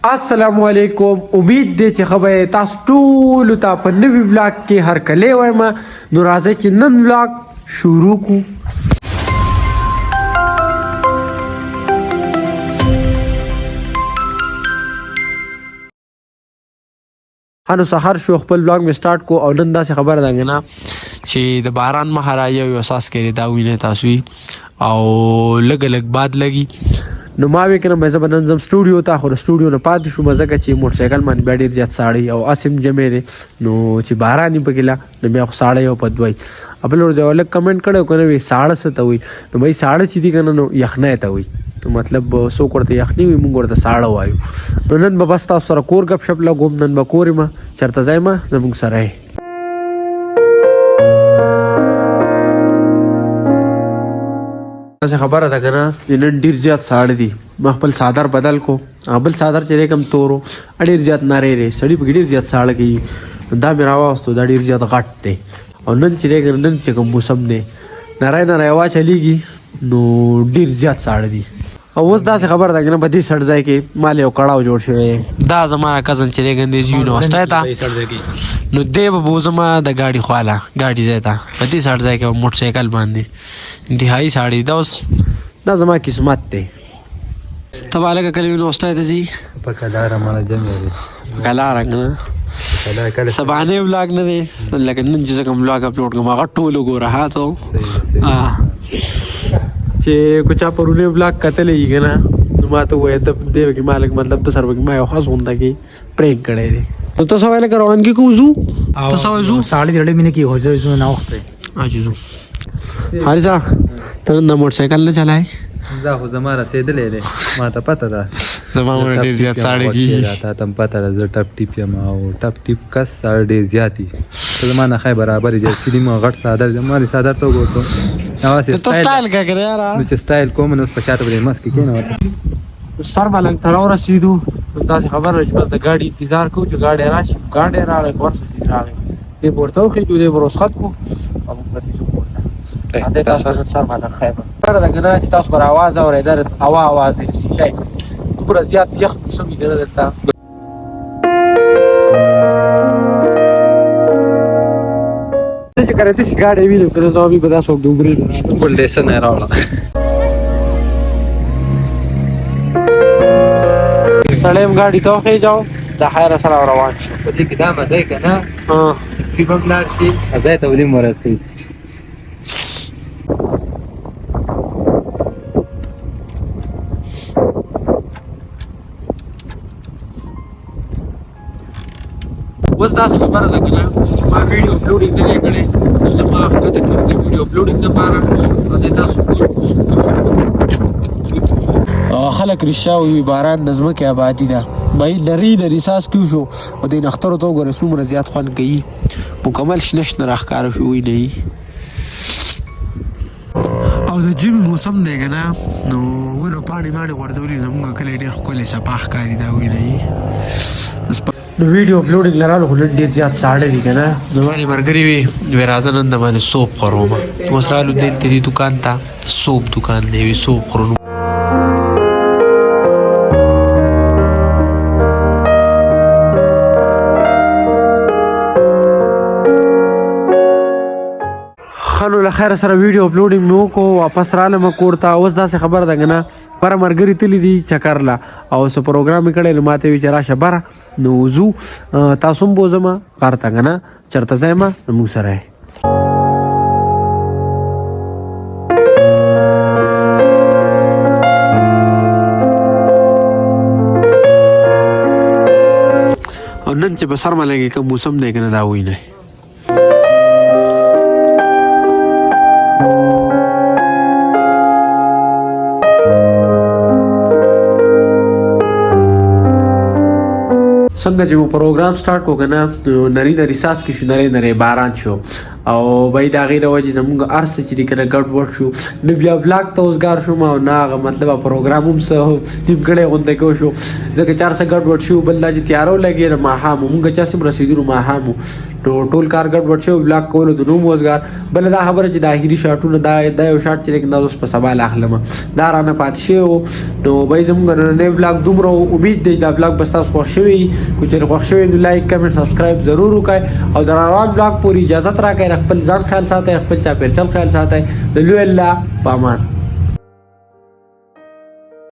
السلام علیکم. امید دی چې خبره تاسو ټول ته په نوی بلاګ کې هر کله وایم. نو راځي چې نن بلاګ شروع کو. هنو سحر شو خپل بلاګ می سٹارټ کو او نن دا څه خبره ده نه چې د باران مهرا یو احساس کړي دا وینه تاسو او لګ باد لګي. نو ما وی کنه مزه بنن زم سټوډیو ته خو سټوډیو نه پاتې شو مزه چې موټر سایکل باندې ډیر زیات ساړی او اسیم جمع دي. نو چې باران پکېلا نو بیا خو ساړی او پدوي خپل ورته ولک کمنټ کړو کنه وی ساړه ست وي. نو بھائی ساړه چې دي کنه نو یخنه ته وي. نو مطلب سو کوړته یخنی وي مونږ ورته ساړه وایو. نو نن به بس تاسو سره کور غب شپ لګوم. نن به کورې ما چرته ځای ما زموږ سره خبره ده کنه نن ډیر زیات ساړه دي. ما خپل صادر بدل کو بل صادر چې کم تورو ډیر زیات نری ری سړی په ډیر زیات ساړه کی دا مې راوستو دا ډیر زیات غټ دی. او نن چې نن چې کوم موسم دی نری هوا چلیږي نو ډیر زیات ساړه دي. او اوس دا څه خبره ده کنه په دې سړ ځای کې مال یو کړهو جوړ شوی دا زما کزن چې ګندې یونیورسيټي ته نو دی به بوزما د گاډي خواله گاډي ځای ته په دې سړ ځای کې موټر سایکل باندې انتهایی ساړی دا اوس دا زما قسمت دی. تبا لکه کله یونیورسيټي ته ځي په کلاره مال جمع دي کلاره کنه سبانه ولاګ نه دی لکه نن چې کوم ولاګ اپلوډ کوم هغه ټول وګوره ها ته چې کوچا پرونه بلاک کتلې کنه نو ما ته وې ته دیو کې مالک مطلب ته سر وګ ما یو خاص غونډه کې پرېنګ کړې دي. نو تاسو وایله روان کې کوزو تاسو وایو 3:30 مینه کې هو ځو نه وخت اجازه حارثه ته نو موټر سایکل نه چلای دا خو زما رسیدلې ده ما ته پته ده زما ډېر زیات ساړه کیږي ته تم پته ده زه ټپ ټیپ یم او ټپ ټیپ کس ساړه ډېر زیاتی زما نه خای برابر دي چې ما غټ صادر زما صادر ته وګورم نو ته سټایل کا کړی یار نو چې سټایل کوم نو په چاته ولې ماسک کې نه سر ملنګ تر ورسېدو دا خبر راځي بس د گاډي انتظار کوو چې گاډي راشي گاډي راغی ورسې راغی دې ورته خو دې ورسخت کو او پتی شو ورته اته تاسو سر ملنګ خایبه پر دا کنه چې تاسو پر आवाज اورېدل आवाज دې سیلای پر زیات یخ سمې کنه دلته چې کړه چې گاډي ویلو کړو نو به تاسو دومره بل دې سن راوړل سړیم گاډي ته خې جاو د خیر سره روان شو په دې کې دا مده کنه چې په بلار شي ازای ته ولې مرسي اوس دا څه خبره ده کنه چې ما ویډیو اپلوډینګ نه کړې نو زما هفته ته کوم ویډیو اپلوډینګ لپاره راځي تاسو خلک رښاوي باران د ځمکې آبادي ده بای لري ساس کیو شو او د نخترو ته وګوره څومره زیات خوند کوي مکمل شنه راښکاره شوی نه او د جیم موسم دی کنه نو ونو پاڼې ماڼې غورځولي زموږ کلی ډېر ښکلی صفا ښکاري دا وینئ نو ویډیو اپلوډینګ لرالو خو ډېر زیات ساړه دي که نه زما مې ملګري وي راځه نن د باندې سوپ خورو اوس رالو دلته دې دوکان ته سوپ دوکان دی وي سوپ خورو خلو له خیر سره ویډیو اپلوډینګ مې وکړو واپس رالم کور ته. اوس داسې خبره ده که نه بره ملګري تللي دي چکر له او څه پروګرام یې کړی نو ما ته وي چې راشه بره نو ځو تاسو هم بوځم غر ته که نه چېرته ځی ما نو موږ سره او نن چې به سر ملګې کوم موسم دی که نه دا وینئ څنګه چې مو پروګرام سٹارټ کو کنه نری ساس کې شو نری باران شو او بای دا غیر وجه زموږ ارس چې کنه ګډ وډ شو نو بیا بلاک ته اوسګار شو ما نه مطلب پروګرام هم سه ټیم کړه غونډه کو شو ځکه 400 ګډ وډ شو بل چې تیارو لګي ما هم موږ چې سم رسیدو ما هم نو ټول کار ګډوډ شو بلاک کولو ته نوم وزګار بل دا خبره چې د اخیری شاټونه دا یو شاټ چې لیکن دا اوس په سبا اخلم دا رانه پات شو نو به زموږ نه بلاک دومره امید دی دا بلاک بس تاسو خوښ شوی کو چې خوښ شوی نو لایک کمنټ سبسکرایب ضرور وکړئ او د روان بلاک پوری اجازه راکړئ خپل ځان خیال ساتئ خپل چاپیریال خیال ساتئ د لوی الله په امان